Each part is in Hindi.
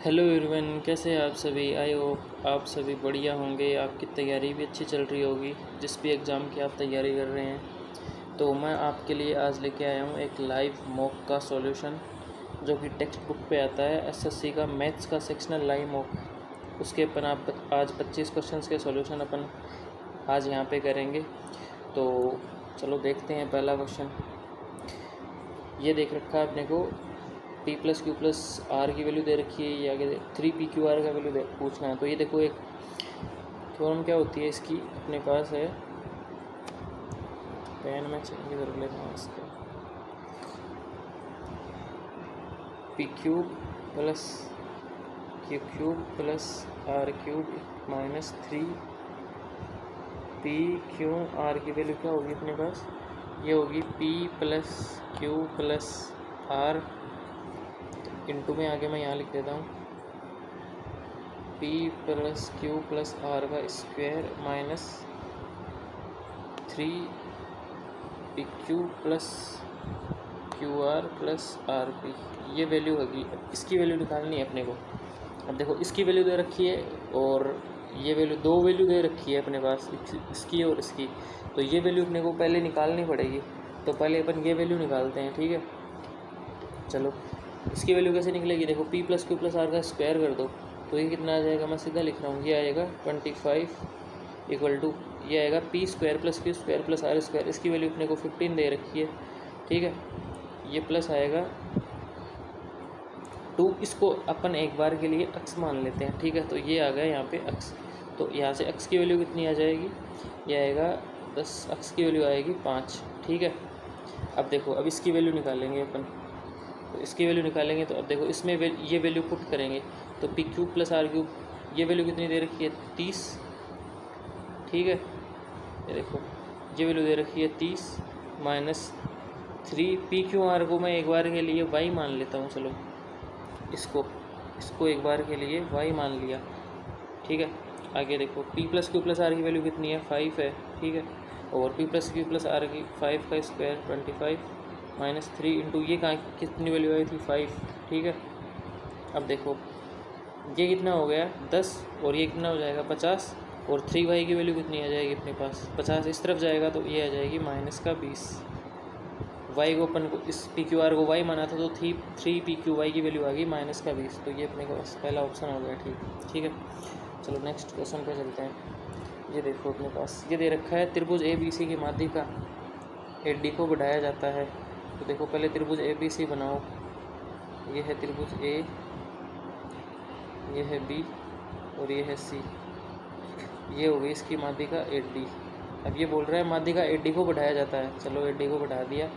हेलो एवरीवन, कैसे हैं आप सभी। आई होप आप सभी बढ़िया होंगे। आपकी तैयारी भी अच्छी चल रही होगी, जिस भी एग्ज़ाम की आप तैयारी कर रहे हैं। तो मैं आपके लिए आज लेके आया हूँ एक लाइव मॉक का सॉल्यूशन, जो कि टेक्स्ट बुक पे आता है। एसएससी का मैथ्स का सेक्शनल लाइव मॉक, उसके अपन आप आज 25 क्वेश्चंस के सॉल्यूशन अपन आज यहाँ पे करेंगे। तो चलो देखते हैं। पहला क्वेश्चन ये देख रखा है अपने को, P plus Q plus R की वैल्यू दे रखी है, या आगे 3 पी क्यू आर का वैल्यू पूछना है। तो ये देखो, एक फॉर्म क्या होती है इसकी अपने पास है। पेन में चेंज कर लेता हूँ इसको। P cube plus Q cube plus R cube minus 3 P Q R की वैल्यू क्या होगी अपने पास, ये होगी P plus Q plus R into में आगे मैं यहाँ लिख देता हूँ P plus Q plus R का square minus 3 P Q plus Q R plus R P. ये वैल्यू होगी। इसकी वैल्यू निकालनी है अपने को। अब देखो, इसकी वैल्यू दे रखी है और ये वैल्यू, दो वैल्यू दे रखी है अपने पास, इसकी और इसकी। तो ये वैल्यू अपने को पहले निकालनी पड़ेगी। तो पहले अपन ये वैल्यू निकालते हैं, ठीक है। चलो, इसकी वैल्यू कैसे निकलेगी, देखो P plus Q plus R का स्क्वायर कर दो तो ये कितना आ जाएगा। मैं सीधा लिख रहा हूँ, ये आएगा 25 इक्वल टू, ये आएगा P square plus Q square plus R square. इसकी वैल्यू अपने को 15 दे रखी है, ठीक है। ये प्लस आएगा 2, इसको अपन एक बार के लिए x मान लेते हैं, ठीक है। तो ये आ गया यहाँ पे x। तो यहाँ से x की वैल्यू कितनी आ जाएगी, ये आएगा 10, x की वैल्यू आएगी 5, ठीक है। अब देखो, अब इसकी वैल्यू निकालेंगे अपन। तो इसकी वैल्यू निकालेंगे तो अब देखो, इसमें ये वैल्यू पुट करेंगे तो P cube plus R cube, ये वैल्यू कितनी दे रखी है 30, ठीक है। ये देखो, ये वैल्यू दे रखी है 30 माइनस 3 पी क्यू आर को मैं एक बार के लिए y मान लेता हूँ। चलो, इसको एक बार के लिए y मान लिया, ठीक है। आगे देखो, p plus Q plus R की वैल्यू कितनी है 5 है, ठीक है। और p plus Q plus R की 5 का स्क्वायर 25 माइनस 3 इंटू ये कहाँ कितनी वैल्यू आई थी 5, ठीक है। अब देखो, ये कितना हो गया 10 और ये कितना हो जाएगा 50, और 3y की वैल्यू कितनी आ जाएगी अपने पास 50, इस तरफ जाएगा तो ये आ जाएगी माइनस का 20। y को अपन को, इस पी क्यू आर को y माना था तो 3 पी क्यू वाई की वैल्यू आ गई माइनस का 20। तो ये अपने को पहला ऑप्शन हो गया, ठीक है। चलो नेक्स्ट क्वेश्चन पे चलते हैं। ये देखो, अपने पास ये दे रखा है, त्रिभुज ए बी सी की माध्यिका ए डी को बढ़ाया जाता है। तो देखो, पहले त्रिभुज ए बी सी बनाओ। ये है त्रिभुज ए, ये है बी और ये है सी। ये हो गई इसकी माध्यिका ए डी। अब ये बोल रहा है माध्यिका ए डी को बढ़ाया जाता है। चलो, ए डी को बढ़ा दिया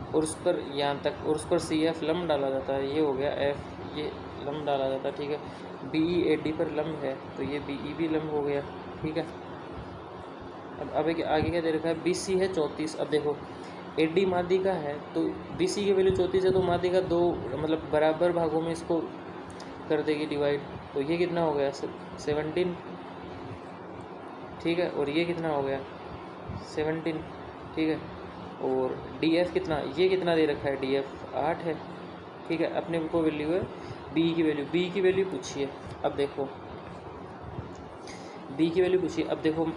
और उस पर यहाँ तक, और उस पर सी एफ लम्ब डाला जाता है। ये हो गया एफ, ये लम्ब डाला जाता है, ठीक है। बी ई ए डी पर लम्ब है तो ये बी ई भी लम्ब हो गया, ठीक है। अब आगे क्या दे रखा है, बी सी है 34। अब देखो, ए डी माध्यिका है तो बी सी की वैल्यू 34 है, तो माध्यिका दो मतलब बराबर भागों में इसको कर देगी डिवाइड। तो ये कितना हो गया 17, ठीक है। और ये कितना हो गया 17, ठीक है। और डी एफ कितना, ये कितना दे रखा है डी एफ 8 है, ठीक है। अपने को वैल्यू है बी की वैल्यू पूछिए। अब देखो, बी की वैल्यू पूछिए। अब देखो,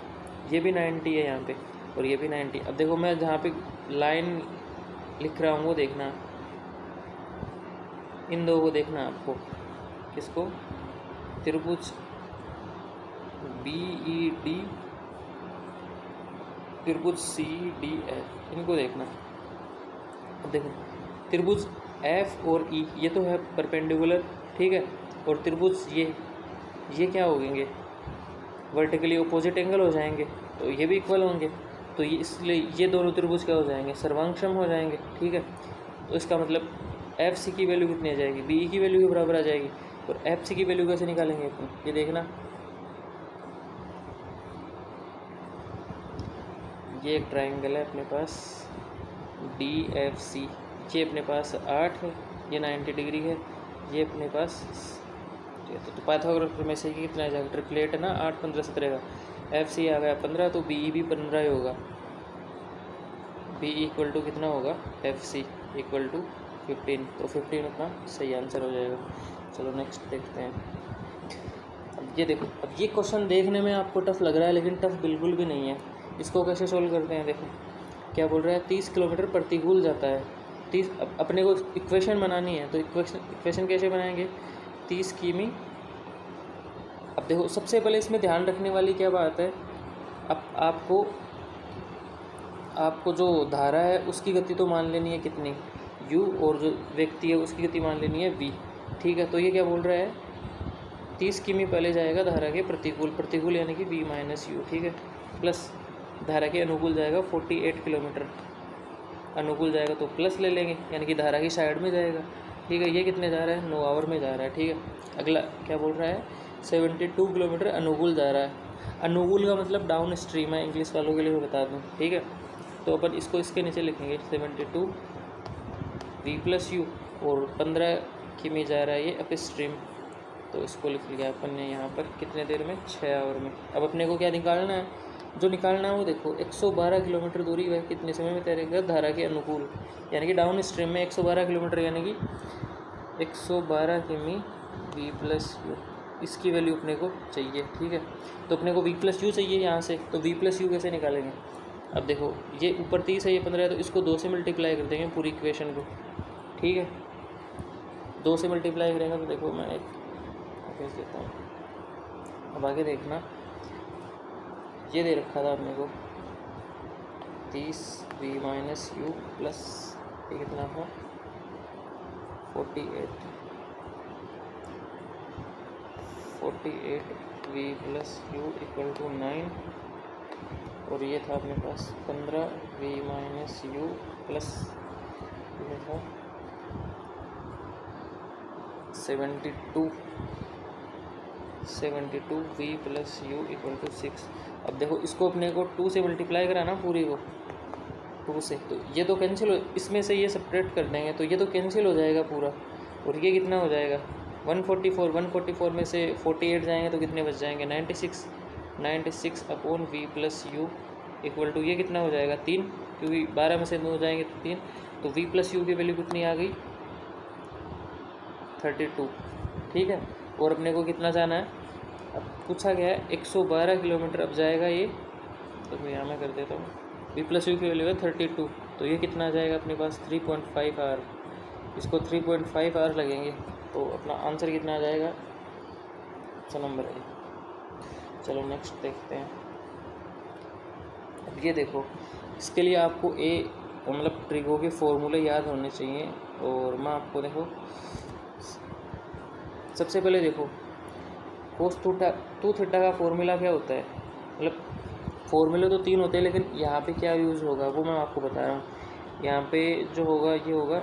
ये भी 90 है यहाँ पे और ये भी 90। अब देखो, मैं जहाँ पे लाइन लिख रहा हूँ वो देखना, इन दो को देखना आपको। किसको, त्रिभुज बी ई डी, त्रिभुज सी डी एफ, इनको देखना। अब देखो, त्रिभुज एफ और ई ये तो है परपेंडिकुलर, ठीक है। और त्रिभुज ये क्या होंगे, वर्टिकली अपोजिट एंगल हो जाएंगे, तो ये भी इक्वल होंगे। तो ये इसलिए ये दोनों त्रिभुज क्या हो जाएंगे, सर्वांगसम हो जाएंगे, ठीक है। तो इसका मतलब एफ सी की वैल्यू कितनी आ जाएगी, बी ई की वैल्यू के बराबर आ जाएगी। और एफ सी की वैल्यू कैसे निकालेंगे अपन, ये देखना। ये एक ट्राइंगल है अपने पास डी एफ सी, ये अपने पास 8 है, ये 90 डिग्री है, ये अपने पास तो पाइथागोरस में से कितना आ जाएगा, ट्रिपलेट है ना, 8 15 17 का। एफ सी आ गया 15, तो बी ई भी 15 ही होगा। बी इक्वल टू कितना होगा, एफ सी इक्वल टू 15, तो 15 अपना सही आंसर हो जाएगा। चलो नेक्स्ट देखते हैं। अब ये देखो, अब ये क्वेश्चन देखने में आपको टफ लग रहा है लेकिन टफ बिल्कुल भी नहीं है। इसको कैसे सोल्व करते हैं, देखो क्या बोल रहा है, 30 किलोमीटर प्रतिकूल जाता है 30। अब अपने को इक्वेशन बनानी है, तो इक्वेशन कैसे बनाएंगे, 30 किमी। अब देखो सबसे पहले इसमें ध्यान रखने वाली क्या बात है, अब आपको जो धारा है उसकी गति तो मान लेनी है कितनी, u, और जो व्यक्ति है उसकी गति मान लेनी है v। ठीक है, तो ये क्या बोल रहा है, 30 किमी पहले जाएगा धारा के प्रतिकूल यानी कि v माइनस यू। ठीक है, प्लस धारा के अनुकूल जाएगा 48 किलोमीटर, अनुकूल जाएगा तो प्लस ले लेंगे यानी कि धारा की साइड में जाएगा। ठीक है, ये कितने जा रहा है, 9 आवर में जा रहा है। ठीक है, अगला क्या बोल रहा है, 72 किलोमीटर अनुकूल जा रहा है। अनुकूल का मतलब डाउन स्ट्रीम है, इंग्लिश वालों के लिए मैं बता दूँ। ठीक है, तो अपन इसको इसके नीचे लिखेंगे 72 v प्लस यू, और 15 किमी जा रहा है ये अप स्ट्रीम, तो इसको लिख लिया अपन ने यहाँ पर कितने देर में, 6 आवर में। अब अपने को क्या निकालना है, जो निकालना है वो देखो 112 किलोमीटर दूरी वह कितने समय में तैरेगा धारा के अनुकूल, यानी कि डाउन स्ट्रीम में 112 किलोमीटर यानी कि 112 किमी v प्लस यू, इसकी वैल्यू अपने को चाहिए। ठीक है, तो अपने को v प्लस यू चाहिए यहाँ से, तो v प्लस यू कैसे निकालेंगे। अब देखो ये ऊपर 30 है, ये 15 है, तो इसको 2 से मल्टीप्लाई कर देंगे पूरी इक्वेशन को। ठीक है, 2 से मल्टीप्लाई करेंगे तो देखो मैं एक भेज देता हूँ। अब आगे देखना, ये दे रखा था अपने को 30 v माइनस यू प्लस ये कितना था 48 v plus U equal to 9, और ये था अपने पास 15 v माइनस यू प्लस ये था 72 v plus U equal to 6। अब देखो इसको अपने को 2 से मल्टीप्लाई कराना पूरी को 2 से, तो ये तो कैंसिल हो, इसमें से ये सब्ट्रैक्ट कर देंगे तो ये तो कैंसिल हो जाएगा पूरा, और ये कितना हो जाएगा 144 में से 48 जाएंगे तो कितने बच जाएंगे 96 upon v plus U equal to ये कितना हो जाएगा 3, क्योंकि 12 में से 2 हो जाएंगे तो 3, तो v प्लस यू की वैल्यू कितनी आ गई 32। ठीक है, और अपने को कितना जाना है, अब पूछा गया है 112 किलोमीटर अब जाएगा ये, तो मैं यहाँ मैं कर देता हूँ, v प्लस यू की वैल्यू है 32, तो ये कितना आ जाएगा अपने पास 3.5 आवर, इसको 3.5 आवर लगेंगे, तो अपना आंसर कितना आ जाएगा, ऑप्शन नंबर ए। चलो नेक्स्ट देखते हैं। अब ये देखो, इसके लिए आपको ए मतलब ट्रिगो के फॉर्मूले याद होने चाहिए, और मैं आपको देखो सबसे पहले देखो कोस टू थीटा का फॉर्मूला क्या होता है, मतलब फॉर्मूले तो 3 होते हैं लेकिन यहाँ पे क्या यूज़ होगा वो मैं आपको बता रहा हूँ। यहाँ पे जो होगा ये होगा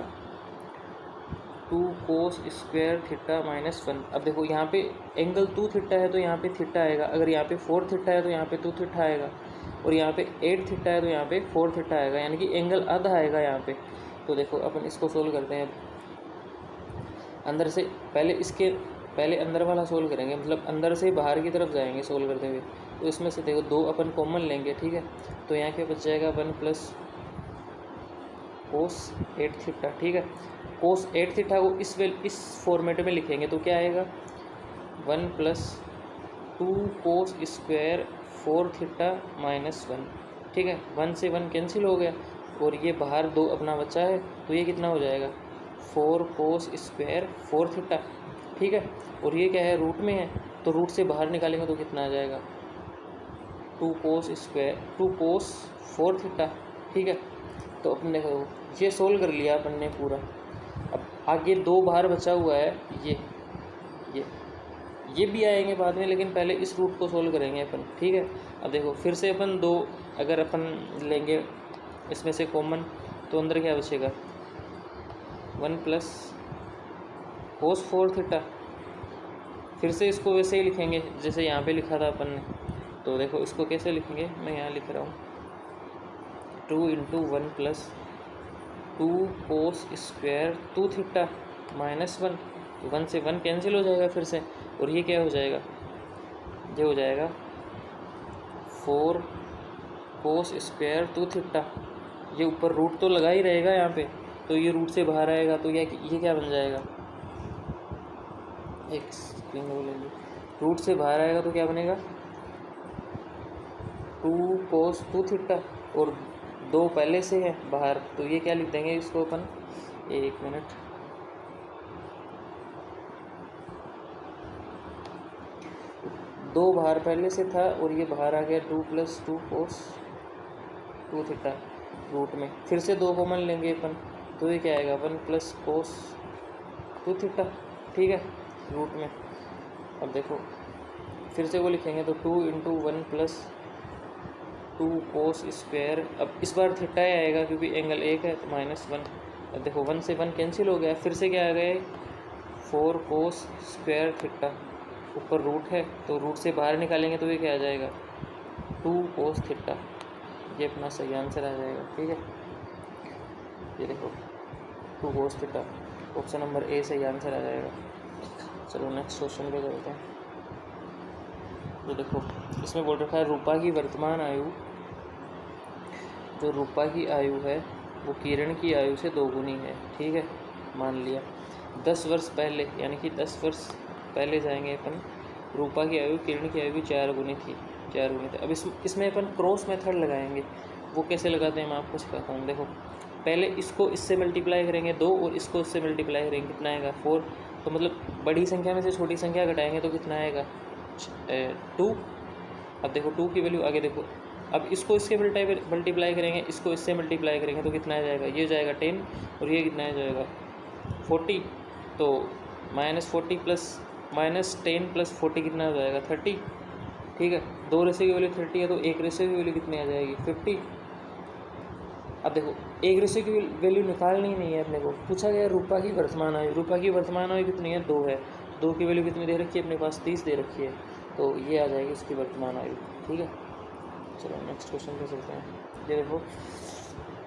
2 कोस स्क्वायर थीटा माइनस 1। अब देखो यहाँ पे एंगल 2 थीटा है तो यहाँ पे थीटा आएगा, अगर यहाँ पे 4 थीटा है तो यहाँ पे 2 थीटा आएगा, और यहाँ पे 8 थीटा है तो यहाँ पे 4 थीटा आएगा, यानी कि एंगल आधा आएगा यहाँ पे। तो देखो अपन इसको सोल्व करते हैं, अंदर से पहले अंदर वाला सोल्व करेंगे, मतलब अंदर से बाहर की तरफ जाएंगे सोल्व करते हुए, तो इसमें से देखो 2 अपन कॉमन लेंगे। ठीक है, तो यहाँ क्या बच जाएगा 1 प्लस कोस 8 थीटा। ठीक है, कोस 8 थीटा को इस फॉर्मेट में लिखेंगे तो क्या आएगा 1 plus 2 cos square 4 theta minus 1। ठीक है, 1 से 1 कैंसिल हो गया, और ये बाहर 2 अपना बचा है, तो ये कितना हो जाएगा 4 कोस स्क्वायर 4 थीटा। ठीक है, और ये क्या है रूट में है, तो रूट से बाहर निकालेंगे तो कितना आ जाएगा 2 कोस 4 थीटा। ठीक है, तो अपन देखो ये सोल्व कर लिया अपन ने पूरा। अब आगे 2 बाहर बचा हुआ है, ये भी आएंगे बाद में, लेकिन पहले इस रूट को सोल्व करेंगे अपन। ठीक है, अब देखो फिर से अपन 2 अगर अपन लेंगे इसमें से कॉमन, तो अंदर क्या बचेगा 1 प्लस कोस 4 थीटा। फिर से इसको वैसे ही लिखेंगे जैसे यहाँ पे लिखा था अपन ने, तो देखो इसको कैसे लिखेंगे, मैं यहाँ लिख रहा हूँ 2 into 1 plus 2 cos square 2 theta minus 1, तो 1 से 1 कैंसिल हो जाएगा फिर से, और ये क्या हो जाएगा, ये हो जाएगा 4 कोस स्क्वायर 2 थीटा। ये ऊपर रूट तो लगा ही रहेगा यहाँ पे, तो ये रूट से बाहर आएगा, तो ये क्या बन जाएगा, एक स्क्रीन ले लीजिए, रूट से बाहर आएगा तो क्या बनेगा 2 cos 2 थीटा, और 2 पहले से है बाहर, तो ये क्या लिख देंगे इसको अपन, एक मिनट, दो बाहर पहले से था और ये बाहर आ गया 2 + 2 cos 2 थीटा रूट में, फिर से 2 कॉमन लेंगे अपन, तो ये क्या आएगा 1 + cos 2 थीटा, ठीक है, रूट में। अब देखो फिर से वो लिखेंगे तो 2 × 1 + 2 cos स्क्वायर, अब इस बार थीटा ही आएगा क्योंकि एंगल एक है, तो -1। अब देखो 1 से 1 कैंसिल हो गया, फिर से क्या आ गया 4 cos स्क्वायर थीटा, ऊपर रूट है तो रूट से बाहर निकालेंगे तो ये क्या आ जाएगा 2 cos थीटा, ये अपना सही आंसर आ जाएगा, ठीक है। ये देखो 2 cos theta, option number A सही आंसर आ जाएगा। चलो नेक्स्ट क्वेश्चन पे चलते हैं। तो देखो इसमें बोल रखा है रूपा की वर्तमान आयु, जो रूपा की आयु है वो किरण की आयु से 2 गुनी है, ठीक है, मान लिया। 10 वर्ष पहले, यानी कि 10 वर्ष पहले जाएंगे अपन, रूपा की आयु किरण की आयु की 4 गुनी थी। अब इसमें अपन क्रॉस मेथड लगाएंगे, वो कैसे लगाते हैं मैं आपको सिखाता हूँ। देखो पहले इसको इससे मल्टीप्लाई करेंगे 2, और इसको इससे मल्टीप्लाई करेंगे, कितना आएगा 4, तो मतलब बड़ी संख्या में से छोटी संख्या घटाएंगे तो कितना आएगा 2। अब देखो 2 की वैल्यू आगे देखो, अब इसको इसके मल्टीप्लाई करेंगे, इसको इससे मल्टीप्लाई करेंगे तो कितना आ जाएगा, ये जाएगा 10, और ये कितना आ जाएगा 40, तो -40 + -10 + 40 कितना हो जाएगा 30, ठीक है। 2 रेशो की वैल्यू 30 है तो 1 रेशो की वैल्यू कितनी आ जाएगी 50। अब देखो 1 रेशो की वैल्यू निकालनी नहीं है अपने को, पूछा गया रूपा की वर्तमान आयु, रूपा की वर्तमान आयु कितनी है 2 है, 2 की वैल्यू कितनी दे रखी है अपने पास 30 दे रखी है, तो ये आ जाएगी इसकी वर्तमान आयु, ठीक है। चलो नेक्स्ट क्वेश्चन पे चलते हैं। ये देखो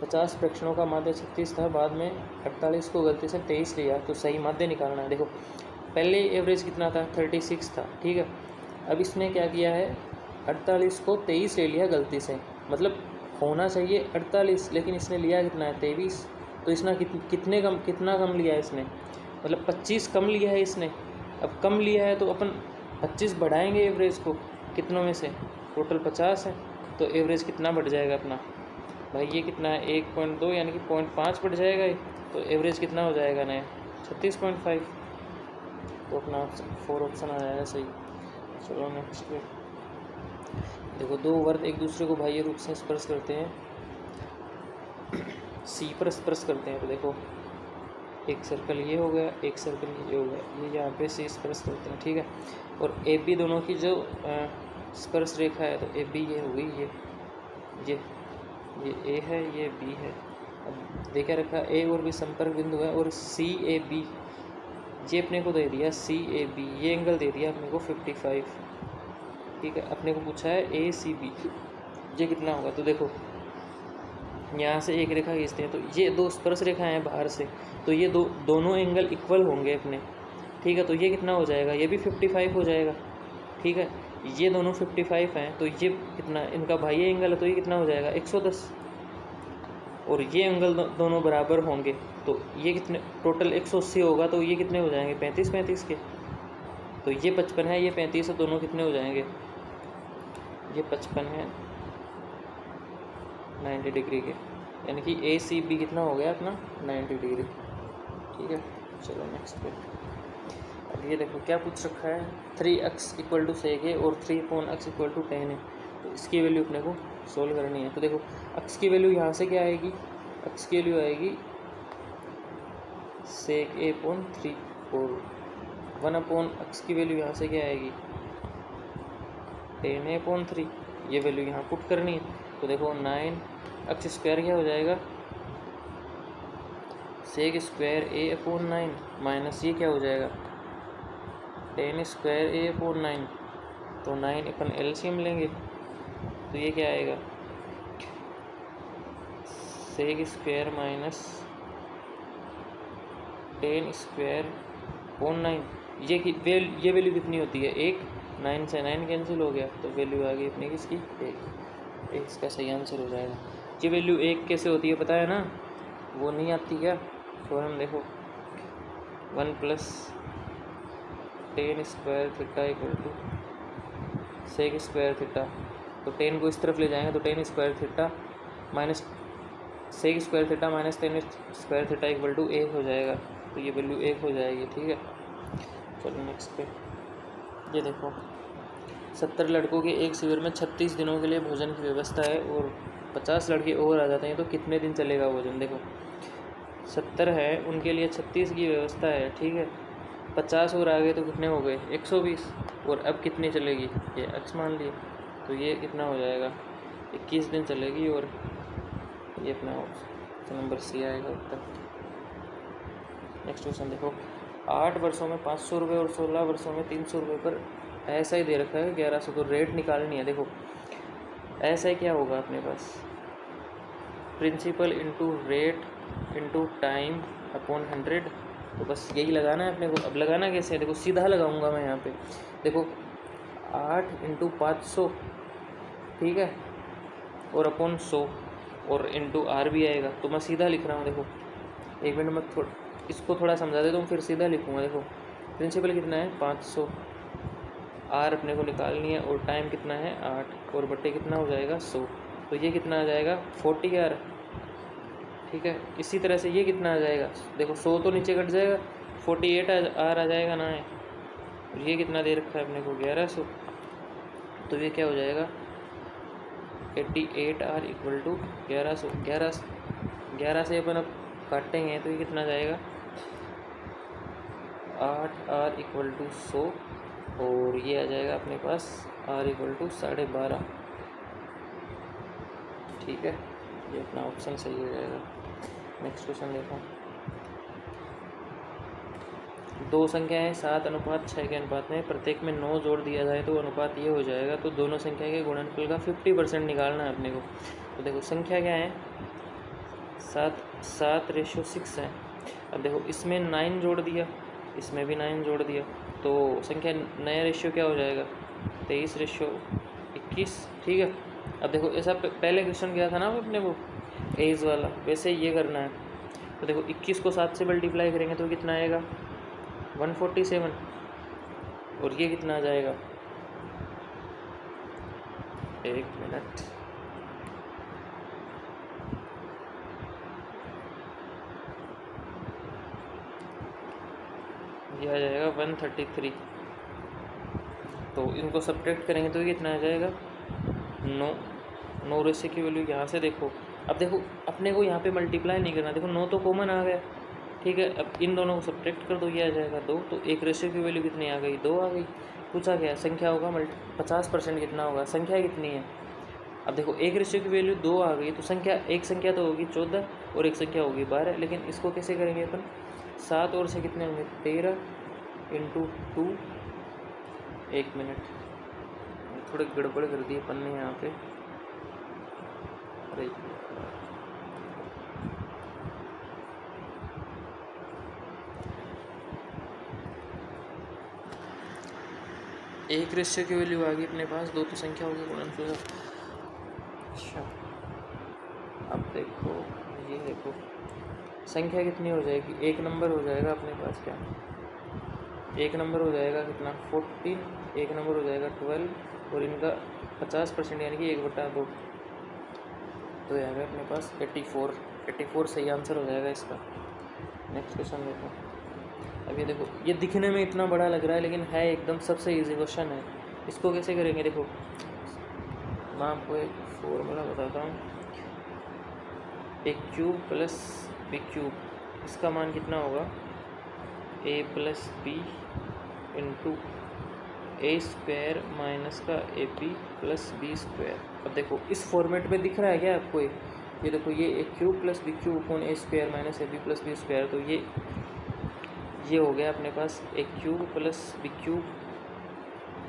50 प्रेक्षणों का माध्य 36 था, बाद में 48 को गलती से 23 लिया, तो सही माध्य निकालना है। देखो पहले एवरेज कितना था 36 था, ठीक है। अब इसने क्या किया है 48 को 23 ले लिया गलती से, मतलब होना चाहिए 48, लेकिन इसने लिया कितना है 23, तो इसने कितना कम लिया है इसने, मतलब 25 कम लिया है इसने। अब कम लिया है तो अपन 25 बढ़ाएंगे एवरेज को, कितनों में से, टोटल 50 है, तो एवरेज कितना बढ़ जाएगा अपना भाई, ये कितना है 1.2, यानी कि 0.5 बढ़ जाएगा ये, तो एवरेज कितना हो जाएगा नया 36.5, तो अपना 4 ऑप्शन आ जाएगा सही। चलो नेक्स्ट पे देखो, 2 वर्ग एक दूसरे को बाह्य रूप से स्पर्श करते हैं, सी पर स्पर्श करते हैं, तो देखो एक सर्कल ये हो गया, एक सर्कल ये हो गया, ये यहाँ पे सी स्पर्श करते हैं, ठीक है। और ए बी दोनों की जो स्पर्श रेखा है, तो ए बी ये हो गई, ये ए है, ये बी है। अब देखा रखा ए और बी संपर्क बिंदु है, और सी ए बी ये अपने को दे दिया, सी ए बी ये एंगल दे दिया अपने को 55, ठीक है। अपने को पूछा है ए सी बी ये कितना होगा, तो देखो यहाँ से एक रेखा खींचते हैं, तो ये 2 स्पर्श रेखाएं हैं बाहर से, तो ये दोनों एंगल इक्वल होंगे अपने, ठीक है। तो ये कितना हो जाएगा, ये भी 55 हो जाएगा, ठीक है। ये दोनों 55 हैं, तो ये कितना, इनका बाह्य एंगल है, तो ये कितना हो जाएगा 110, और ये एंगल दोनों बराबर होंगे, तो ये कितने, टोटल 180 होगा, तो ये कितने हो जाएंगे 35 के, तो ये 55 है, ये 35 है, दोनों कितने हो जाएंगे, ये 55 है 90 डिग्री के, यानी कि ए सी बी कितना हो गया अपना 90 डिग्री, ठीक है। चलो नेक्स्ट पे, अब ये देखो क्या पूछ रखा है, 3x = sec है और 3/x = tan है, तो इसकी वैल्यू अपने को सोल्व करनी है। तो देखो x की वैल्यू यहाँ से क्या आएगी, x की वैल्यू आएगी sec a/3, और 1/x की वैल्यू यहाँ से क्या आएगी tan a/3, ये वैल्यू यहाँ पुट करनी है। तो देखो 9x² क्या हो जाएगा sec² a/9 माइनस ये क्या हो जाएगा tan² a/9, तो 9 अपन एलसीएम लेंगे, तो ये क्या आएगा sec² माइनस tan²/9, ये वैल्यू कितनी होती है 1, 9 से 9 कैंसिल हो गया, तो वैल्यू आ गई अपनी किसकी 1, इसका सही आंसर हो जाएगा। ये वैल्यू 1 कैसे होती है पता है ना, वो नहीं आती क्या, थ्योरम देखो 1 plus tan square theta equal to sec square theta. तो 10 को इस तरफ ले जाएंगे तो tan square theta minus sec square theta minus tan square theta equal to 1 हो जाएगा। तो ये वैल्यू 1 हो जाएगी। ठीक है, चलो नेक्स्ट पे ये देखो 70 लड़कों के एक शिविर में 36 दिनों के लिए भोजन की व्यवस्था है और 50 लड़के और आ जाते हैं तो कितने दिन चलेगा भोजन। देखो 70 है, उनके लिए 36 की व्यवस्था है। ठीक है, 50 और आ गए तो कितने हो गए 120। और अब कितनी चलेगी, ये x मान लिए, तो ये कितना हो जाएगा 21 दिन चलेगी। और ये अपना ऑप्शन नंबर सी आएगा उत्तर। नेक्स्ट क्वेश्चन देखो 8 वर्षों में 500 रुपये और 16 वर्षों में 300 रुपये पर ऐसा ही दे रखा है 1100। तो रेट निकालनी है। देखो ऐसा ही क्या होगा अपने पास, principal into rate into time upon 100। तो बस यही लगाना है अपने को। अब लगाना कैसे है, देखो सीधा लगाऊंगा मैं यहाँ पे। देखो 8 इंटू 500, ठीक है, और अपॉन 100 और इंटू आर भी आएगा। तो मैं सीधा लिख रहा हूँ। देखो एक मिनट में इसको थोड़ा समझा देता हूँ फिर सीधा लिखूँगा। देखो प्रिंसिपल कितना है 500, आर अपने को निकालनी है और टाइम कितना है 8 और बट्टे कितना हो जाएगा 100। तो ये कितना आ जाएगा 40 आर। ठीक है, इसी तरह से ये कितना आ जाएगा, देखो 100 तो नीचे कट जाएगा, 48 आर आ जाएगा ना है। और ये कितना दे रखा है अपने को 1100। तो ये क्या हो जाएगा 88 आर इक्वल टू 1100। 11 से अपन अब काटेंगे तो ये कितना जाएगा 8 आर इक्वल टू 100 और ये आ जाएगा अपने पास आर इक्वल टू 12.5। ठीक है, ये अपना ऑप्शन सही हो जाएगा। नेक्स्ट क्वेश्चन देखो, दो संख्याएं 7:6 के अनुपात में प्रत्येक में 9 जोड़ दिया जाए तो अनुपात ये हो जाएगा। तो दोनों संख्या के गुणनफल का 50% निकालना है अपने को। तो देखो संख्या क्या है 7:6 है। अब देखो इसमें 9 जोड़ दिया, इसमें भी 9 जोड़ दिया, तो संख्या नया रेशियो क्या हो जाएगा 23:21। ठीक है, अब देखो ऐसा पहले क्वेश्चन किया था ना अपने को एज वाला, वैसे ये करना है। तो देखो 21 को 7 से मल्टीप्लाई करेंगे तो कितना आएगा 147 और ये कितना आ जाएगा, एक मिनट, ये आ जाएगा 133। तो इनको सब्ट्रैक्ट करेंगे तो ये कितना आ जाएगा 9 रेशियो की वैल्यू यहाँ से देखो। अब देखो अपने को यहाँ पे मल्टीप्लाई नहीं करना, देखो 9 तो कॉमन आ गया। ठीक है, अब इन दोनों को सब्ट्रैक्ट कर दो, ये आ जाएगा 2। तो एक रेशियो की वैल्यू कितनी आ गई 2 आ गई। पूछा गया संख्या होगा 50% कितना होगा, संख्या कितनी है। अब देखो एक रेशियो की वैल्यू 2 आ गई तो संख्या एक संख्या तो होगी 14 और एक संख्या होगी 12। लेकिन इसको कैसे करेंगे अपन, 7 और से कितने होंगे 13 इंटू 2। एक मिनट, थोड़ी गड़बड़ कर दी अपन ने यहाँ पे। अरे एक रेशियो की वैल्यू आ गई अपने पास, 2 तो संख्या होगी गुणनफल। अच्छा अब देखो ये देखो संख्या कितनी हो जाएगी, एक नंबर हो जाएगा अपने पास, क्या एक नंबर हो जाएगा कितना 14, एक नंबर हो जाएगा 12 और इनका 50% यानी कि 1/2। तो यहाँ पे अपने पास 84 सही आंसर हो जाएगा इसका। नेक्स्ट क्वेश्चन देखो, अब ये देखो ये दिखने में इतना बड़ा लग रहा है लेकिन है एकदम सबसे इजी क्वेश्चन है। इसको कैसे करेंगे, देखो मैं आपको एक फॉर्मूला बताता हूँ, A cube plus B cube, इसका मान कितना होगा A plus B into A square minus का A B plus B square. अब देखो इस फॉर्मेट में दिख रहा है क्या आपको, ये देखो ये A cube plus B cube upon A square minus A B plus B square. तो ये हो गया अपने पास A cube plus B cube,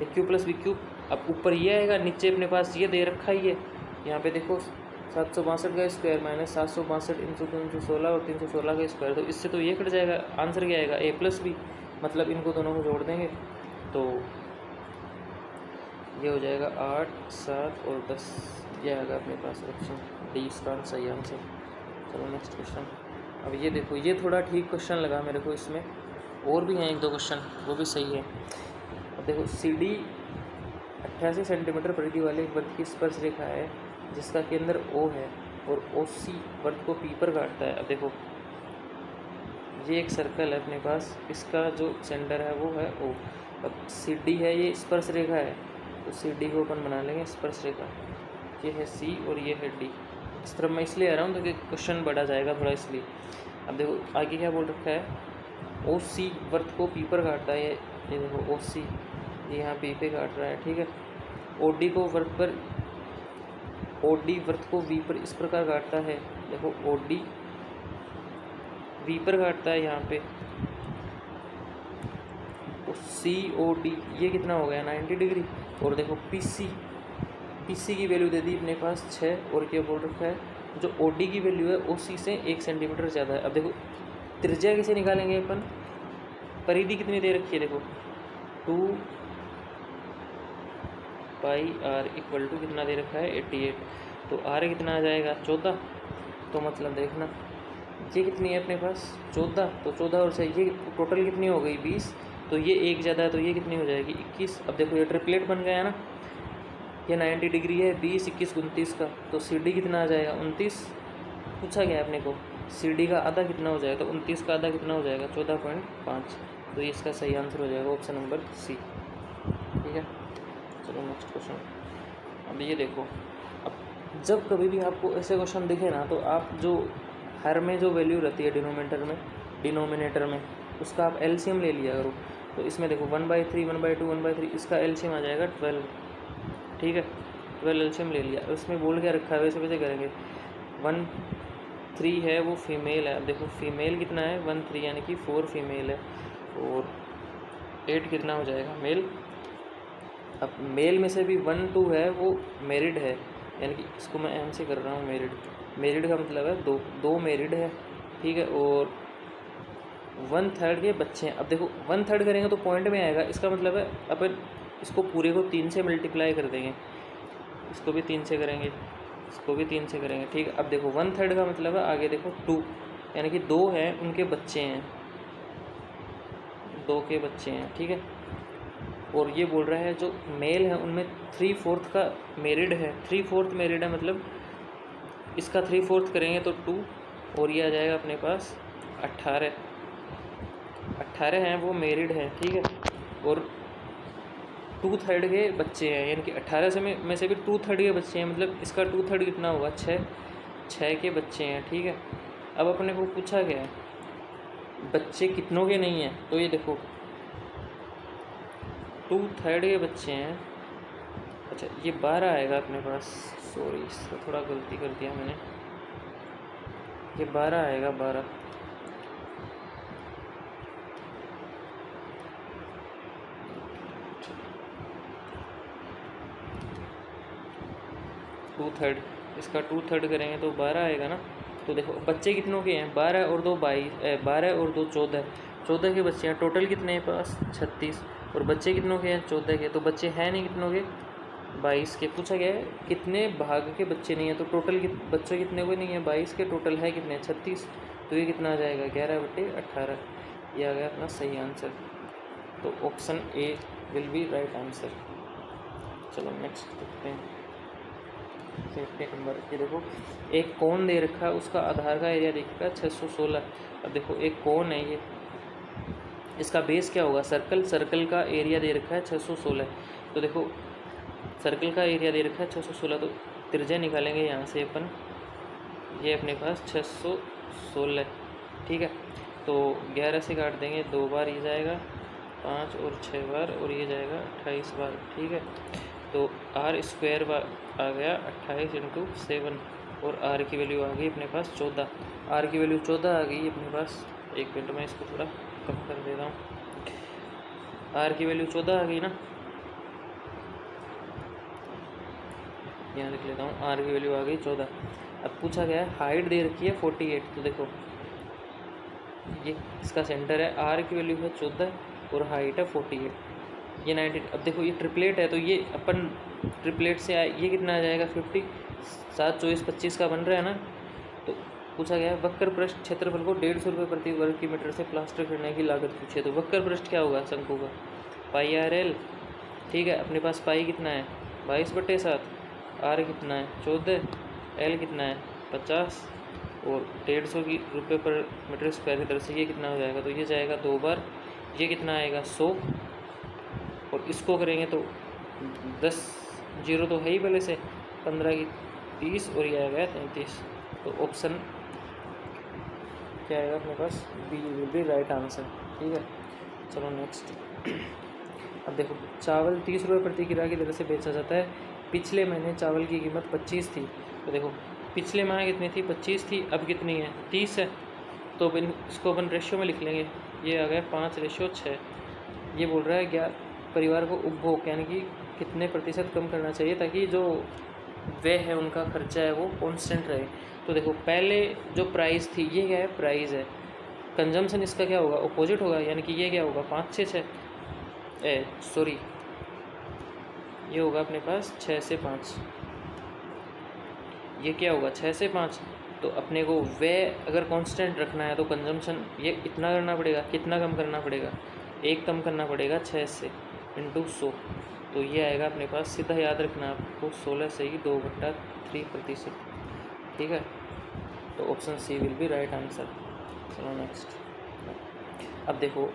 A cube plus B cube. अब ऊपर ये आएगा, नीचे अपने पास ये दे रखा ही है। यहाँ पे देखो 762 का स्क्वायर माइनस 762 इंटू 316 और 316 का स्क्वायर। तो इससे तो ये कट जाएगा, आंसर क्या आएगा ए प्लस बी, मतलब इनको दोनों को जोड़ देंगे तो ये हो जाएगा 8, 7 और 10। ये आएगा अपने पास ऑप्शन डी इसका सही आंसर। चलो नेक्स्ट क्वेश्चन, अब ये देखो, ये थोड़ा ठीक क्वेश्चन लगा मेरे को इसमें, और भी हैं एक दो क्वेश्चन वो भी सही है। अब देखो CD 88 सेंटीमीटर परिधि वाले एक वृत्त की स्पर्श रेखा है जिसका केंद्र O है और OC वृत्त को P पर काटता है। अब देखो ये एक सर्कल है अपने पास, इसका जो सेंटर है वो है O। अब CD है, ये स्पर्श रेखा है, तो CD को अपन बना लेंगे स्पर्श रेखा। ये है C और ये है D। इस तरफ मैं इसलिए आ रहा हूँ ताकि क्वेश्चन बढ़ा जाएगा थोड़ा, इसलिए। अब देखो आगे क्या बोल रखा है, OC वृत्त को P पर काटता है। ये देखो OC ये यहाँ P पे काट रहा है, ठीक है। OD को वृत्त पर, OD वृत्त को V पर इस प्रकार काटता है। देखो OD V पर काटता है यहाँ पे, तो COD ये कितना हो गया 90 डिग्री। और देखो PC की वैल्यू दे दी अपने पास 6, और क्या बोल रखा है, जो OD की वैल्यू है OC से 1 सेंटीमीटर ज़्यादा है। अब देखो त्रिज्या कैसे निकालेंगे अपन, परिधि कितनी दे रखी है, देखो 2 पाई R इक्वल टू कितना दे रखा है 88, तो R कितना आ जाएगा 14। तो मतलब देखना ये कितनी है अपने पास 14, तो 14 और से ये टोटल कितनी हो गई 20, तो ये एक ज़्यादा है तो ये कितनी हो जाएगी 21। अब देखो ये ट्रिपलेट बन गया ना, ये 90 डिग्री है, 20 21 29 का, तो CD कितना आ जाएगा 29। पूछा गया अपने को CD का आधा कितना हो जाएगा, तो 29 का आधा कितना हो जाएगा 14.5, तो ये इसका सही आंसर हो जाएगा ऑप्शन नंबर C, ठीक है। चलो नेक्स्ट क्वेश्चन। अब ये देखो, अब जब कभी भी आपको ऐसे क्वेश्चन दिखे ना, तो आप जो हर में जो वैल्यू रहती है डिनोमिनेटर में उसका आप LCM ले लिया करो। तो इसमें देखो 1/3 1/2 1/3 इसका LCM आ जाएगा 12, ठीक है। 12 LCM ले लिया। उसमें बोल के रखा है वैसे वैसे करेंगे। 1/3 है वो फीमेल है, अब देखो फीमेल कितना है 1/3 यानी कि 4 फीमेल है, और 8 कितना हो जाएगा मेल। अब मेल में से भी 1 2 है वो मैरिड है, यानी कि इसको मैं एम से कर रहा हूँ मैरिड का मतलब है दो मैरिड है, ठीक है। और 1/3 के बच्चे हैं। अब देखो 1/3 करेंगे तो पॉइंट में आएगा, इसका मतलब है अपन इसको पूरे को 3 से मल्टीप्लाई कर देंगे, इसको भी 3 से करेंगे, इसको भी 3 से करेंगे, ठीक है। अब देखो 1/3 का मतलब है आगे देखो 2, यानी कि 2 हैं उनके बच्चे हैं, 2 के बच्चे हैं, ठीक है। और ये बोल रहा है जो मेल है उनमें 3/4 का मैरिड है, 3/4 मैरिड है मतलब इसका 3/4 करेंगे तो 2, और ये आ जाएगा अपने पास 18 हैं वो मैरिड हैं, ठीक है। और 2/3 के बच्चे हैं, यानी कि 18 में से भी 2/3 के बच्चे हैं, मतलब इसका 2/3 कितना होगा 6 के बच्चे हैं, ठीक है। अब अपने को पूछा गया है बच्चे कितनों के नहीं हैं, तो ये देखो 2/3 के बच्चे हैं, अच्छा ये 12 आएगा अपने पास, सॉरी इसका थोड़ा गलती कर दिया मैंने, ये 12 आएगा 12, टू-थर्ड, इसका 2/3 करेंगे तो 12 आएगा ना। तो देखो बच्चे कितनों के हैं 12 और 2 22, 12 और 2 14 के बच्चे हैं, टोटल कितने हैं पास 36, और बच्चे कितनों के हैं 14 के, तो बच्चे हैं नहीं कितनों के 22 के। पूछा गया है कितने भाग के बच्चे नहीं हैं, तो टोटल बच्चे कितने को नहीं है 22 के, टोटल है कितने 36, तो ये कितना आ जाएगा 11/18, ये आ गया अपना सही आंसर। तो option A will be right answer. चलो नेक्स्ट देखते हैं। सेफ्टी नंबर, ये देखो एक कोन दे रखा है, उसका आधार का एरिया देखा 616। अब देखो एक कोन है ये, इसका बेस क्या होगा सर्कल का एरिया दे रखा है 616। तो देखो सर्कल का एरिया दे रखा है 616, तो त्रिज्या निकालेंगे यहाँ से अपन, ये अपने पास 616, ठीक है। तो 11 से काट देंगे, 2 बार ये जाएगा 5 और 6 बार, और ये जाएगा 28 बार, ठीक है। तो R² बार आ गया 28 × 7, और R की वैल्यू आ गई अपने पास 14, R की वैल्यू 14 आ गई अपने पास। एक मिनट में इसको थोड़ा कम कर देता हूँ, R की वैल्यू 14 आ गई ना, यहाँ लिख लेता हूँ, R की वैल्यू आ गई 14। अब पूछा गया है हाइट दे रखी है 48, तो देखो ये इसका सेंटर है, R की वैल्यू है 14 और हाइट है 48, ये 19। अब देखो ये ट्रिपलेट है, तो ये अपन ट्रिपलेट से ये कितना आ जाएगा 50, 7 24 25 का बन रहा है ना, तो पूछा गया है वक्र पृष्ठ क्षेत्रफल को 150 रुपये प्रति वर्ग की मीटर से प्लास्टर करने की लागत पूछे। तो वक्र पृष्ठ क्या होगा शंकु का? पाई आर एल। ठीक है, अपने पास पाई कितना है 22/7, आर कितना है 14, एल कितना है 50 और 150 की रुपये पर मीटर स्क्वायर की तरफ से ये कितना हो जाएगा? तो ये जाएगा 2 बार, ये कितना आएगा 100 और इसको करेंगे तो 10 जीरो तो है ही पहले से, 15 की 30 और ये आएगा 33। तो ऑप्शन क्या आएगा अपने पास? B will be right answer. ठीक है, चलो नेक्स्ट। अब देखो चावल 30 रुपये प्रति किलो की दर से बेचा जाता है। पिछले महीने चावल की कीमत 25 थी। तो देखो पिछले माह कितनी थी? 25 थी, अब कितनी है? 30 है। तो इसको अपन रेशियो में लिख लेंगे, ये आ गया 5/6। ये बोल रहा है क्या परिवार को उपभोग यानी कि कितने प्रतिशत कम करना चाहिए ताकि जो व्यय है उनका खर्चा है वो कांस्टेंट रहे। तो देखो पहले जो प्राइस थी ये क्या है? प्राइस है। कंजम्पशन इसका क्या होगा? अपोजिट होगा, यानी कि ये क्या होगा? 5/6 सॉरी ये होगा अपने पास 6 से 5। ये क्या होगा? 6 से 5। तो अपने को व्यय अगर कांस्टेंट रखना है तो कंजम्पशन ये इतना करना पड़ेगा, कितना कम करना पड़ेगा? 1 कम करना पड़ेगा 6 से इंटू 100। तो ये आएगा अपने पास, सीधा याद रखना आपको 16 से ही 2/3%। ठीक है, तो option C will be right answer. चलो नेक्स्ट। अब देखो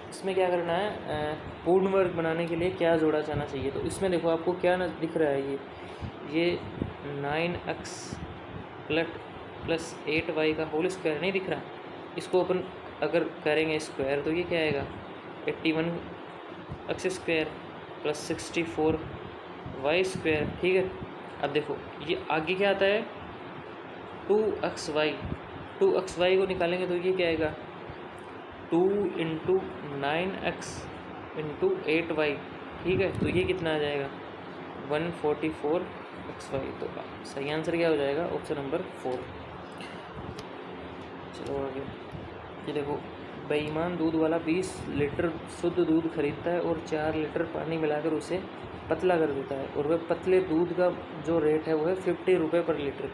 इसमें क्या करना है, पूर्ण वर्ग बनाने के लिए क्या जोड़ा जाना चाहिए। तो इसमें देखो आपको क्या दिख रहा है, ये 9x प्लस 8y का होल स्क्वायर नहीं दिख रहा। इसको अपन अगर करेंगे स्क्वायर तो ये क्या आएगा? 81x square plus 64y square. ठीक है, अब देखो ये आगे क्या आता है? 2xy को निकालेंगे तो ये क्या आएगा? 2 × 9x × 8y। ठीक है, तो ये कितना आ जाएगा? 144xy। तो सही आंसर क्या हो जाएगा? Option number 4। चलो आगे। ये देखो बेईमान दूध वाला 20 लीटर शुद्ध दूध खरीदता है और 4 लीटर पानी मिलाकर उसे पतला कर देता है और वह पतले दूध का जो रेट है वो है 50 रुपये पर लीटर।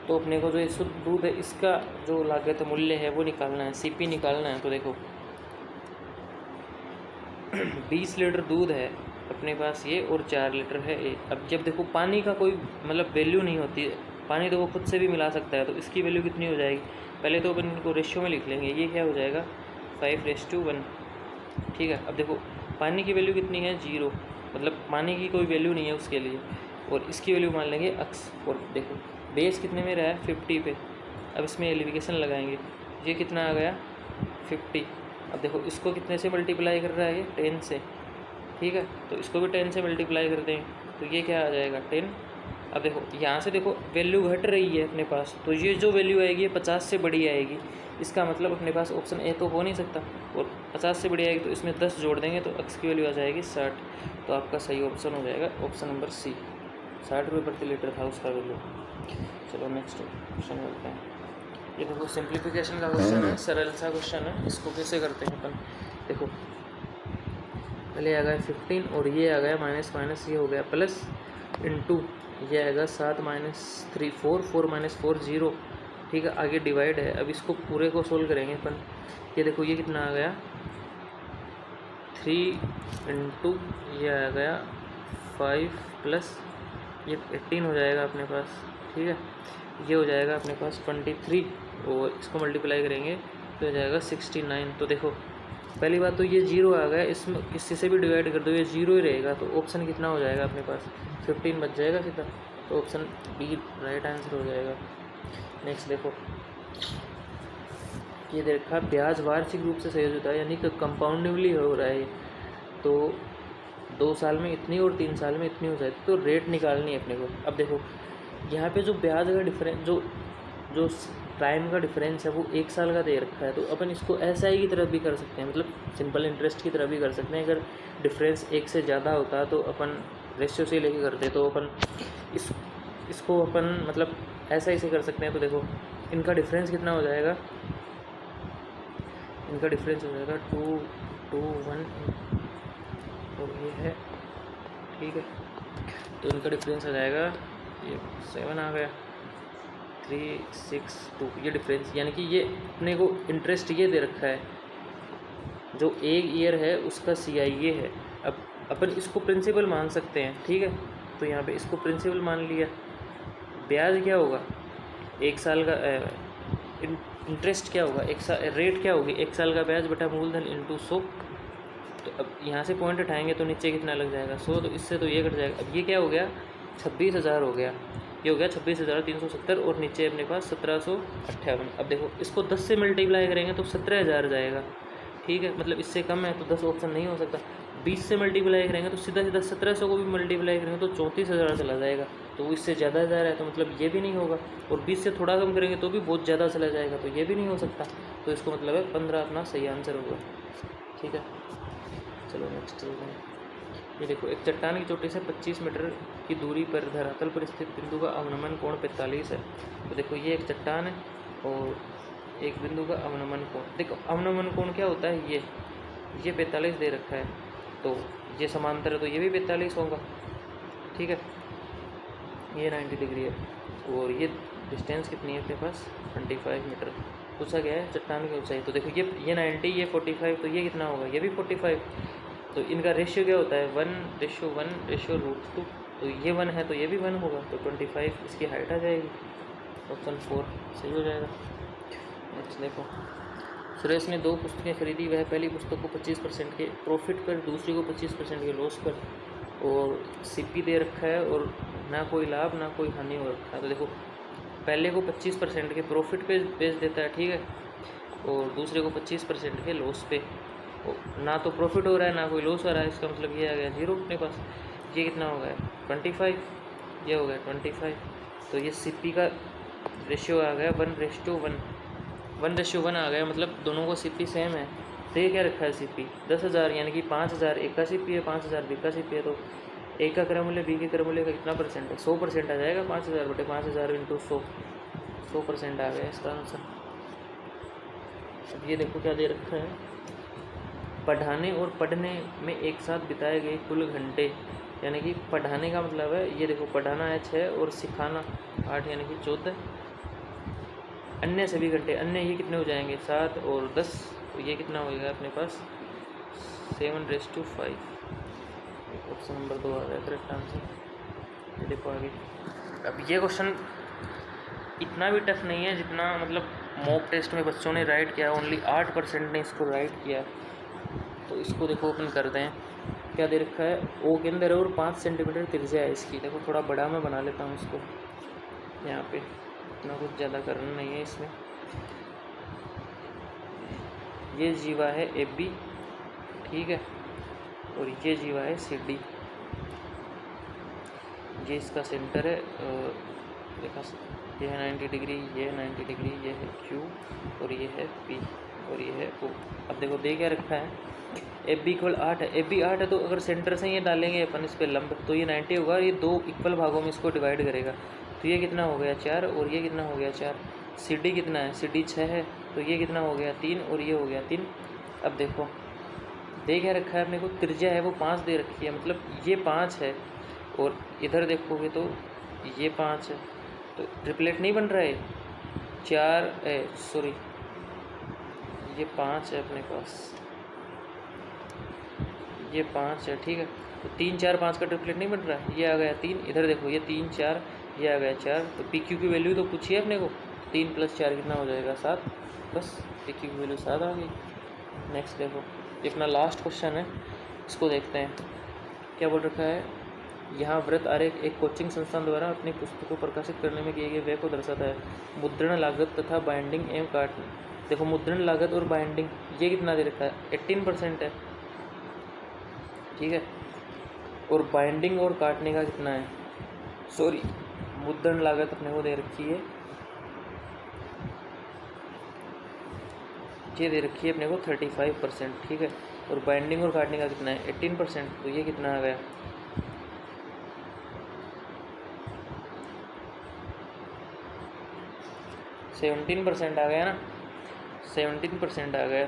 तो अपने को जो ये शुद्ध दूध है इसका जो लागत मूल्य है वो निकालना है, सीपी निकालना है। तो देखो 20 लीटर दूध है अपने पास ये और 4 लीटर है ये। अब जब देखो पानी का कोई मतलब वैल्यू नहीं होती है, पानी तो वो खुद से भी मिला सकता है, तो इसकी वैल्यू कितनी हो जाएगी? पहले तो अपन इनको रेशियो में लिख लेंगे, ये क्या हो जाएगा? 5:1। ठीक है, अब देखो पानी की वैल्यू कितनी है? 0, मतलब पानी की कोई वैल्यू नहीं है उसके लिए, और इसकी वैल्यू मान लेंगे x। और देखो बेस कितने में रहा है? 50 पे। अब इसमें एलिविकेशन लगाएंगे, ये कितना आ गया? 50। अब देखो इसको कितने से मल्टीप्लाई कर रहा है? ये 10 से। ठीक है, तो इसको भी 10 से मल्टीप्लाई कर दें तो ये क्या आ जाएगा? 10। अब देखो यहाँ से देखो वैल्यू घट रही है अपने पास, तो ये जो वैल्यू आएगी ये 50 से बड़ी आएगी। इसका मतलब अपने पास ऑप्शन ए तो हो नहीं सकता, और 50 से बड़ी आएगी तो इसमें 10 जोड़ देंगे तो x की वैल्यू आ जाएगी 60। तो आपका सही ऑप्शन हो जाएगा ऑप्शन नंबर सी, 60 रुपये प्रति लीटर था उसका वैल्यू। चलो नेक्स्ट क्वेश्चन करते हैं। ये देखो सिंप्लीफिकेशन का क्वेश्चन है, सरल सा क्वेश्चन है। इसको कैसे करते हैं अपन? देखो पहले आ गया 15 और ये आ गया माइनस माइनस, ये हो गया प्लस, इनटू ये आएगा 7 - 3 4 4 - 4 0। ठीक है, आगे डिवाइड है। अब इसको पूरे को सोल्व करेंगे अपन। ये देखो ये कितना आ गया? 3 × ये आ गया 5 प्लस ये 18 हो जाएगा अपने पास। ठीक है, ये हो जाएगा अपने पास 23 और इसको मल्टीप्लाई करेंगे तो हो जाएगा 69। तो देखो पहली बात तो ये 0 आ गया, इसमें किसी से भी डिवाइड कर दो ये 0 ही रहेगा, तो ऑप्शन कितना हो जाएगा अपने पास? 15 बच जाएगा सीधा। तो ऑप्शन बी राइट आंसर हो जाएगा। नेक्स्ट देखो ये देखा ब्याज वार्षिक रूप से सहज होता है, यानी कि कंपाउंडिवली हो रहा है। तो 2 साल में इतनी और 3 साल में इतनी हो जाए तो रेट निकालनी है अपने को। अब देखो यहाँ पे जो ब्याज का डिफरेंस जो टाइम का डिफरेंस है वो 1 साल का दे रखा है, तो अपन इसको SI की तरफ भी कर सकते हैं, मतलब सिंपल इंटरेस्ट की तरफ भी कर सकते हैं। अगर डिफरेंस 1 से ज़्यादा होता तो अपन रेशियो से लेके करते, तो अपन इसको अपन मतलब SI से कर सकते हैं। तो देखो इनका डिफरेंस कितना हो जाएगा? इनका डिफरेंस हो जाएगा 2 2 1 और ये है। ठीक है, तो इनका डिफरेंस आ जाएगा, ये 7 आ गया, 362 ये डिफरेंस, यानी कि ये अपने को इंटरेस्ट ये दे रखा है, जो एक ईयर है उसका CI ये है। अब अपन इसको प्रिंसिपल मान सकते हैं, ठीक है। तो यहाँ पे इसको प्रिंसिपल मान लिया। ब्याज क्या होगा, एक साल का इंटरेस्ट क्या होगा, एक साल रेट क्या होगी, एक साल का ब्याज बटा मूलधन इंटू 100। तो अब यहाँ से पॉइंट उठाएंगे तो नीचे कितना लग जाएगा 100, तो इससे तो ये कट जाएगा। अब ये क्या हो गया 26,000 हो गया, ये हो गया 26,370 और नीचे अपने पास 1758। अब देखो इसको 10 से मल्टीप्लाई करेंगे तो 17,000 जाएगा, ठीक है। मतलब इससे कम है तो 10 ऑप्शन नहीं हो सकता। 20 से मल्टीप्लाई करेंगे तो सीधा सीधा 1700 को भी मल्टीप्लाई करेंगे तो 34,000 चला जाएगा, तो वो इससे ज़्यादा जा रहा है, तो मतलब ये भी नहीं होगा। और 20 से थोड़ा कम करेंगे तो भी बहुत ज़्यादा चला जाएगा, तो ये भी नहीं हो सकता। तो इसको मतलब है 15 अपना सही आंसर होगा, ठीक है। चलो नेक्स्ट चलते हैं। ये देखो एक चट्टान की चोटी से 25 मीटर की दूरी पर धरातल पर स्थित बिंदु का अवनमन कोण 45 है। तो देखो ये एक चट्टान है और एक बिंदु का अवनमन कोण, देखो अवनमन कोण क्या होता है, ये 45 दे रखा है, तो ये समांतर है तो ये भी 45 होगा, ठीक है। ये 90 डिग्री है और ये डिस्टेंस कितनी है अपने पास 25 मीटर पूछा गया है चट्टान की ऊंचाई। तो देखो ये 90, ये 45, तो ये कितना होगा, ये भी 45। तो इनका रेशियो क्या होता है 1:1:√2, तो ये 1 है तो ये भी 1 होगा, तो 25 इसकी हाइट आ जाएगी। ऑप्शन 4 सही हो जाएगा। नेक्स्ट देखो, सुरेश ने 2 पुस्तकें खरीदी। वह पहली पुस्तक को 25% के प्रॉफिट पर, दूसरी को 25% के लॉस पर, और CP दे रखा है और ना कोई लाभ ना कोई हानि हो रखा है। तो देखो पहले को 25% के प्रॉफिट पे बेच देता है, ठीक है, और दूसरे को 25% के लॉस पे। ना तो प्रॉफिट हो रहा है ना कोई लॉस हो रहा है, इसका मतलब ये आ गया 0 अपने पास। ये कितना हो गया 25, ये हो गया 25। तो ये CP का रेशियो आ गया 1:1 आ गया, मतलब दोनों को CP सेम है। तो ये क्या रखा है CP 10,000, यानी कि 5,000 एक का CP है, 5,000 बी का CP है। तो ए का क्रम मूल्य बी के क्रम मूल्य का कितना परसेंट है, 100% आ जाएगा। 5,000 बटे 5,000 इंटू 100% आ गया इसका आंसर। अब ये देखो क्या दे रखा है, पढ़ाने और पढ़ने में एक साथ बिताए गए कुल घंटे, यानी कि पढ़ाने का मतलब है, ये देखो पढ़ाना है 6 और सिखाना 8, यानी कि 14। अन्य सभी घंटे, अन्य ये कितने हो जाएंगे 7 और 10, तो ये कितना होगा अपने पास 7:5। ऑप्शन नंबर 2 आ गया करेक्ट आंसर। ये देखो आगे, अब ये क्वेश्चन इतना भी टफ नहीं है जितना मतलब मॉक टेस्ट में बच्चों ने राइट किया, ओनली 8% ने इसको राइट किया। तो इसको देखो ओपन करते हैं, क्या दे रखा है, ओ के अंदर है और 5 सेंटीमीटर त्रिज्या है इसकी। देखो थोड़ा बड़ा मैं बना लेता हूँ इसको, यहाँ पे इतना कुछ ज़्यादा करना नहीं है इसमें। ये जीवा है AB, ठीक है, और ये जीवा है CD। ये इसका सेंटर है, देखा ये है 90 डिग्री, ये है 90 डिग्री, ये है Q और ये है P और ये है O। अब देखो दे क्या रखा है, AB इक्वल 8 है, AB 8 है, तो अगर सेंटर से ये डालेंगे अपन इस पर लंब, तो ये 90 होगा, ये 2 इक्वल भागों में इसको डिवाइड करेगा। तो ये कितना हो गया 4 और ये कितना हो गया 4। CD कितना है, CD 6 है, तो ये कितना हो गया 3 और ये हो गया 3। अब देखो दे क्या रखा है अपने को, त्रिज्या है वो 5 दे रखी है, मतलब ये 5 है और इधर देखोगे तो ये 5 है, तो ट्रिपलेट नहीं बन रहा है। 4 सॉरी ये 5 है अपने पास, ये 5 है, ठीक है। तो 3 4 5 का ट्रिपलेट नहीं बन रहा है, ये आ गया 3, इधर देखो ये 3 4, ये आ गया 4। तो PQ की वैल्यू तो पूछिए अपने को, 3 + 4 कितना हो जाएगा 7, बस PQ की वैल्यू 7 आ गई। नेक्स्ट देखो, ये अपना लास्ट क्वेश्चन है, इसको देखते हैं क्या बोल रखा है। यहाँ वृत्त आरेख एक कोचिंग संस्थान द्वारा अपनी पुस्तक को प्रकाशित करने में किए गए व्यय को दर्शाता है। मुद्रण लागत तथा बाइंडिंग एवं काटने, देखो मुद्रण लागत और बाइंडिंग ये कितना दे रखा है 18% है, ठीक है, और बाइंडिंग और काटने का कितना है, सॉरी मुद्रण लागत अपने को दे रखी है, ये दे रखी है अपने को 35%, ठीक है, और बाइंडिंग और काटने का कितना है 18%, तो ये कितना आ गया 17% आ गया ना, 17% आ गया।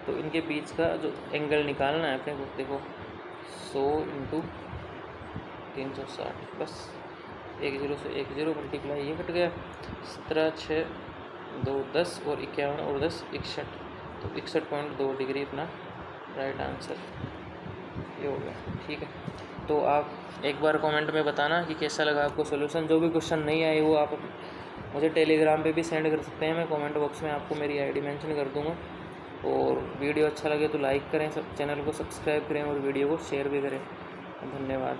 तो इनके बीच का जो एंगल निकालना है अपने को, देखो 100 × 360, बस एक जीरो से एक जीरो मल्टीप्लाई ये कट गया, 17 6 2 10 और 51 और 10 61, तो 61.2 डिग्री अपना राइट आंसर ये हो गया। ठीक है, तो आप एक बार कमेंट में बताना कि कैसा लगा आपको सोल्यूशन। जो भी क्वेश्चन नहीं आए वो आप मुझे टेलीग्राम पे भी सेंड कर सकते हैं, मैं कमेंट बॉक्स में आपको मेरी आईडी मेंशन कर दूंगा। और वीडियो अच्छा लगे तो लाइक करें, सब चैनल को सब्सक्राइब करें और वीडियो को शेयर भी करें। धन्यवाद।